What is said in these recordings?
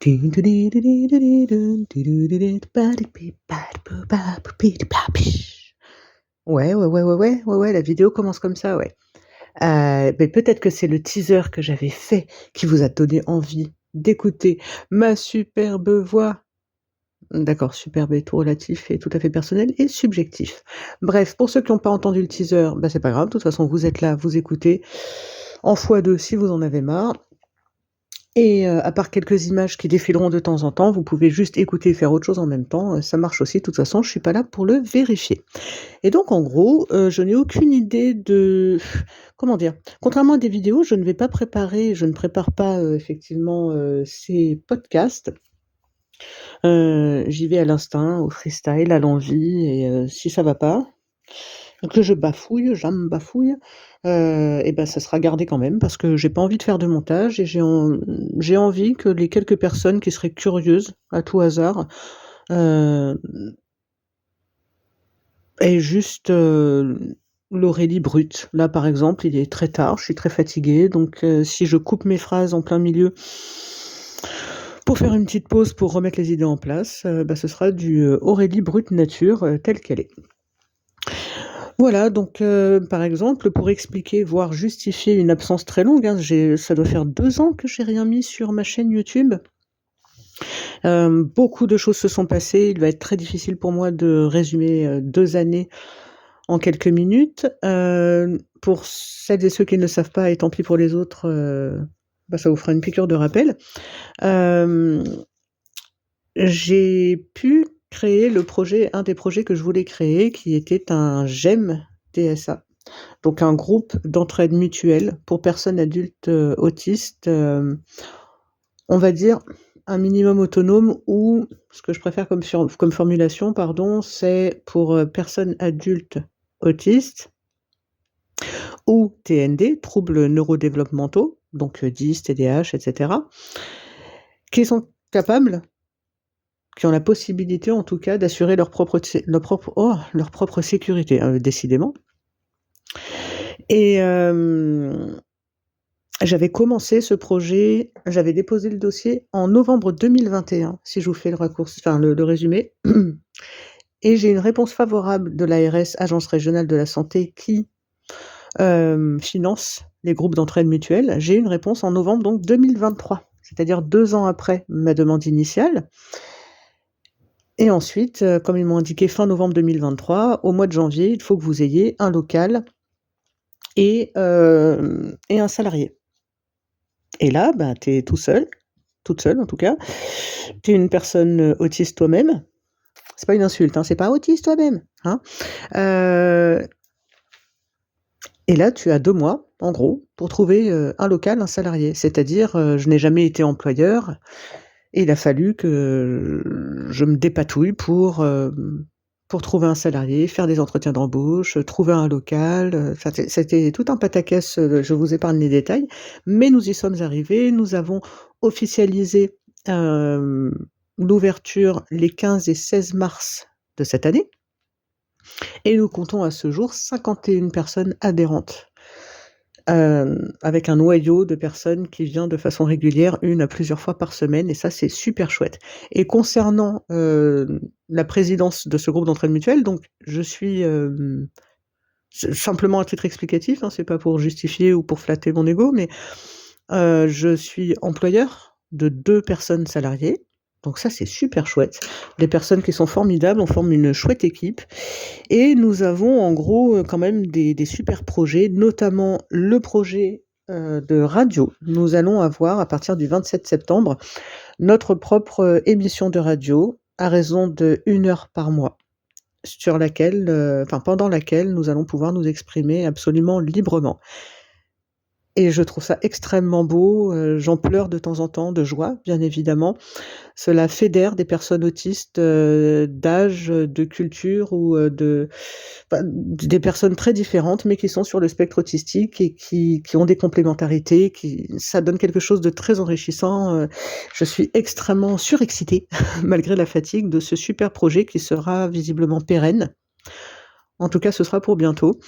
Ouais, ouais, ouais, ouais, ouais, ouais, ouais, la vidéo commence comme ça, ouais. Mais peut-être que c'est le teaser que j'avais fait qui vous a donné envie d'écouter ma superbe voix. D'accord, superbe est tout relatif et tout à fait personnel et subjectif. Bref, pour ceux qui n'ont pas entendu le teaser, bah, c'est pas grave, de toute façon vous êtes là, vous écoutez en x2 si vous en avez marre. Et à part quelques images qui défileront de temps en temps, vous pouvez juste écouter et faire autre chose en même temps, ça marche aussi. De toute façon, je suis pas là pour le vérifier. Et donc en gros, je n'ai aucune idée de comment dire? Contrairement à des vidéos, je ne prépare pas, effectivement, ces podcasts. J'y vais à l'instinct, au freestyle, à l'envie et si ça va pas, que je bafouille, j'ame bafouille, et ben, ça sera gardé quand même parce que j'ai pas envie de faire de montage et j'ai envie que les quelques personnes qui seraient curieuses, à tout hasard, heu, aient juste, l'oreille brute. Là, par exemple, il est très tard, je suis très fatiguée, donc si je coupe mes phrases en plein milieu pour faire une petite pause pour remettre les idées en place, bah, ce sera du, Aurélie brute nature, telle qu'elle est. Voilà, donc par exemple, pour expliquer, voire justifier une absence très longue, hein, ça doit faire 2 ans que j'ai rien mis sur ma chaîne YouTube. Beaucoup de choses se sont passées. Il va être très difficile pour moi de résumer, 2 années en quelques minutes. Pour celles et ceux qui ne le savent pas et tant pis pour les autres, bah, ça vous fera une piqûre de rappel. Hem, j'ai pu créer un des projets que je voulais créer qui était un GEM DSA. Donc un groupe d'entraide mutuelle pour personnes adultes, autistes, on va dire un minimum autonome ou ce que je préfère comme formulation, pardon, c'est pour, personnes adultes autistes ou TND, troubles neurodéveloppementaux, donc, 10, TDAH et cetera, qui sont capables, qui ont la possibilité en tout cas d'assurer leur propre sécurité, décidément. Et j'avais commencé ce projet, j'avais déposé le dossier en novembre 2021, si je vous fais le résumé. Et j'ai une réponse favorable de l'ARS, Agence régionale de la santé, qui, finance les groupes d'entraide mutuelle. J'ai eu une réponse en novembre donc 2023, c'est-à-dire 2 ans après ma demande initiale. Et ensuite, comme ils m'ont indiqué fin novembre 2023, au mois de janvier, il faut que vous ayez un local et un salarié. Et là, ben, tu es tout seul, toute seule en tout cas. Tu es une personne, autiste toi-même. C'est pas une insulte, hein, c'est pas autiste toi-même, hein. Heu et là, tu as 2 mois, en gros, pour trouver, un local, un salarié. C'est-à-dire, je n'ai jamais été employeur et il a fallu que je me dépatouille pour trouver un salarié, faire des entretiens d'embauche, trouver un local, enfin c'était tout un pataquès, je vous épargne les détails, mais nous y sommes arrivés. Nous avons officialisé, hem, l'ouverture les 15 et 16 mars de cette année et nous comptons à ce jour 51 personnes adhérentes, avec un noyau de personnes qui vient de façon régulière, 1 à plusieurs fois par semaine et ça, c'est super chouette. Et concernant, la présidence de ce groupe d'entraide mutuelle, donc je suis, simplement à titre explicatif, hein, c'est pas pour justifier ou pour flatter mon ego, mais je suis employeur de 2 personnes salariées, donc ça, c'est super chouette. Des personnes qui sont formidables, on forme une chouette équipe et nous avons en gros, quand même des super projets, notamment le projet, de radio. Nous allons avoir à partir du 27 septembre notre propre, émission de radio à raison d'1 heure par mois sur laquelle, pendant laquelle nous allons pouvoir nous exprimer absolument librement. Et je trouve ça extrêmement beau, j'en pleure de temps en temps de joie, bien évidemment. Cela fédère des personnes autistes, d'âge, de culture ou, des personnes très différentes, mais qui sont sur le spectre autistique et qui ont des complémentarités, ça donne quelque chose de très enrichissant, je suis extrêmement surexcitée, malgré la fatigue, de ce super projet qui sera visiblement pérenne. En tout cas, ce sera pour bientôt.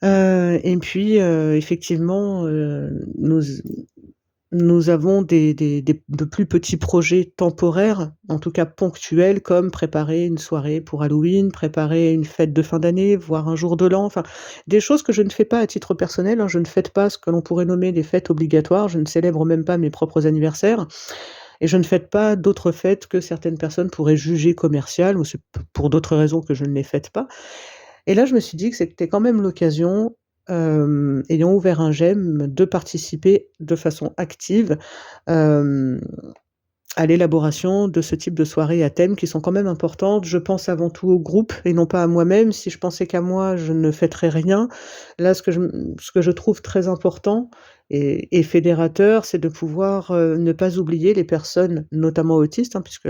Et puis, effectivement, Nous avons des de plus petits projets temporaires, en tout cas ponctuels, comme préparer une soirée pour Halloween, préparer une fête de fin d'année, voire un jour de l'an, enfin, des choses que je ne fais pas à titre personnel, hein. Je ne fête pas ce que l'on pourrait nommer des fêtes obligatoires, je ne célèbre même pas mes propres anniversaires et je ne fête pas d'autres fêtes que certaines personnes pourraient juger commerciales ou c'est p pour d'autres raisons que je ne les fête pas. Et là, je me suis dit que c'était quand même l'occasion, ayant ouvert un GEM, de participer de façon active, hem, à l'élaboration de ce type de soirées à thème qui sont quand même importantes. Je pense avant tout au groupe et non pas à moi-même. Si je pensais qu'à moi, je ne fêterais rien. Là, ce que je trouve très important et fédérateur, c'est de pouvoir, ne pas oublier les personnes, notamment autistes, hein, puisque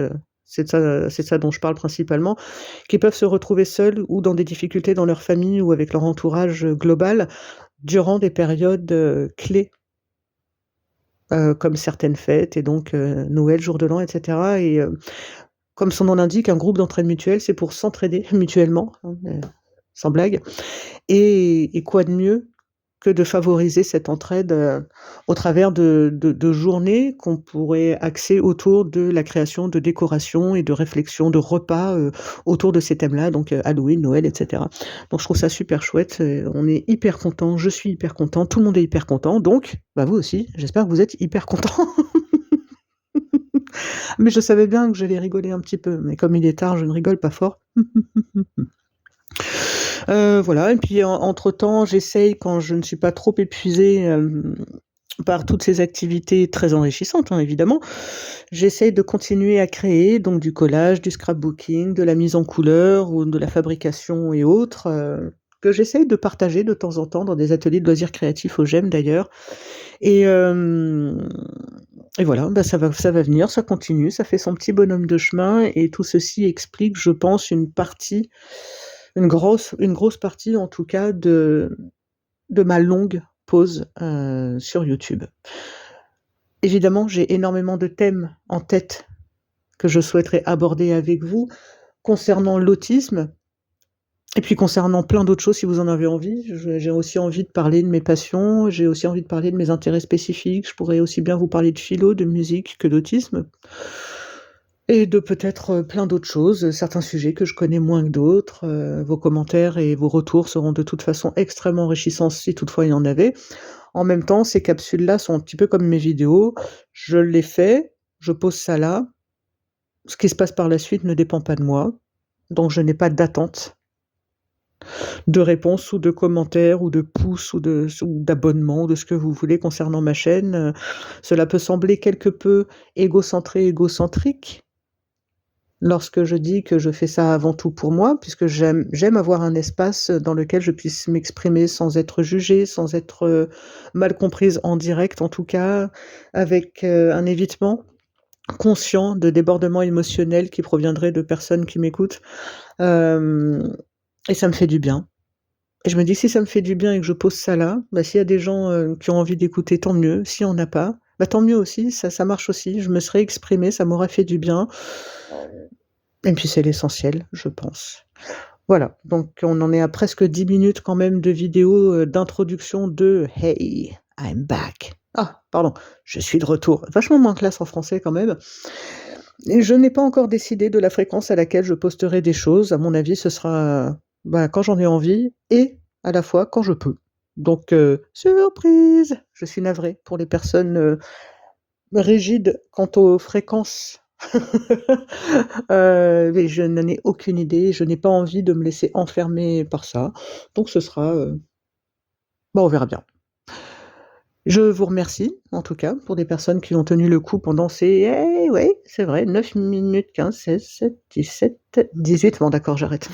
c'est de ça dont je parle principalement, qui peuvent se retrouver seuls ou dans des difficultés dans leur famille ou avec leur entourage, global, durant des périodes, clés, comme certaines fêtes et donc Noël, jour de l'an et cetera et comme son nom l'indique, un groupe d'entraide mutuelle, c'est pour s'entraider mutuellement, hein, sans blague et quoi de mieux que de favoriser cette entraide, au travers de journées qu'on pourrait axer autour de la création de décorations et de réflexions, de repas, autour de ces thèmes-là, donc Halloween, Noël et cetera. Donc je trouve ça super chouette, on est hyper contents, je suis hyper content, tout le monde est hyper content, donc bah, vous aussi, j'espère que vous êtes hyper contents. Mais je savais bien que j'allais rigoler un petit peu, mais comme il est tard, je ne rigole pas fort. Voilà et puis entre-temps, j'essaye quand je ne suis pas trop épuisée, par toutes ces activités très enrichissantes, hein, évidemment, j'essaye de continuer à créer donc du collage, du scrapbooking, de la mise en couleur ou de la fabrication et autres, que j'essaye de partager de temps en temps dans des ateliers de loisirs créatifs au GEM d'ailleurs et hem et voilà, bah, ça va venir, ça continue, ça fait son petit bonhomme de chemin et tout ceci explique, je pense, une grosse partie en tout cas de ma longue pause, sur YouTube. Évidemment, j'ai énormément de thèmes en tête que je souhaiterais aborder avec vous concernant l'autisme et puis concernant plein d'autres choses si vous en avez envie. J'ai aussi envie de parler de mes passions, j'ai aussi envie de parler de mes intérêts spécifiques. Je pourrais aussi bien vous parler de philo, de musique que d'autisme et de peut-être, plein d'autres choses, certains sujets que je connais moins que d'autres. Vos commentaires et vos retours seront de toute façon extrêmement enrichissants si toutefois il y en avait. En même temps, ces capsules-là sont un petit peu comme mes vidéos. Je les fais, je pose ça là. Ce qui se passe par la suite ne dépend pas de moi, donc je n'ai pas d'attente de réponse ou de commentaires ou de pouces ou d'abonnements ou de ce que vous voulez concernant ma chaîne. Cela peut sembler quelque peu égocentré, égocentrique lorsque je dis que je fais ça avant tout pour moi, puisque j'aime avoir un espace dans lequel je puisse m'exprimer sans être jugée, sans être, mal comprise en direct en tout cas, avec, un évitement conscient de débordements émotionnels qui proviendraient de personnes qui m'écoutent, hem et ça me fait du bien et je me dis: «Si ça me fait du bien et que je pose ça là, bah, s'il y a des gens, qui ont envie d'écouter, tant mieux. S'il y en a pas, bah, tant mieux aussi, ça marche aussi. Je me serais exprimée, ça m'aurait fait du bien» et puis c'est l'essentiel, je pense. Voilà, donc on en est à presque 10 minutes quand même de vidéo, d'introduction de «Hey, I'm back». Ah, pardon, je suis de retour. Vachement moins classe en français quand même et je n'ai pas encore décidé de la fréquence à laquelle je posterai des choses. À mon avis, ce sera, bah, quand j'en ai envie et à la fois quand je peux. Donc surprise! Je suis navrée pour les personnes, rigides quant aux fréquences. Mais je n'en ai aucune idée, je n'ai pas envie de me laisser enfermer par ça. Donc ce sera, bah, on verra bien. Je vous remercie, en tout cas, pour des personnes qui ont tenu le coup pendant ces eh ouais, c'est vrai, 9 minutes 15, 16, 7, 17, 18. Bon d'accord, j'arrête.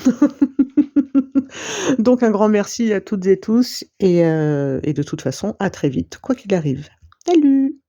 Donc un grand merci à toutes et tous et de toute façon, à très vite, quoi qu'il arrive. Salut!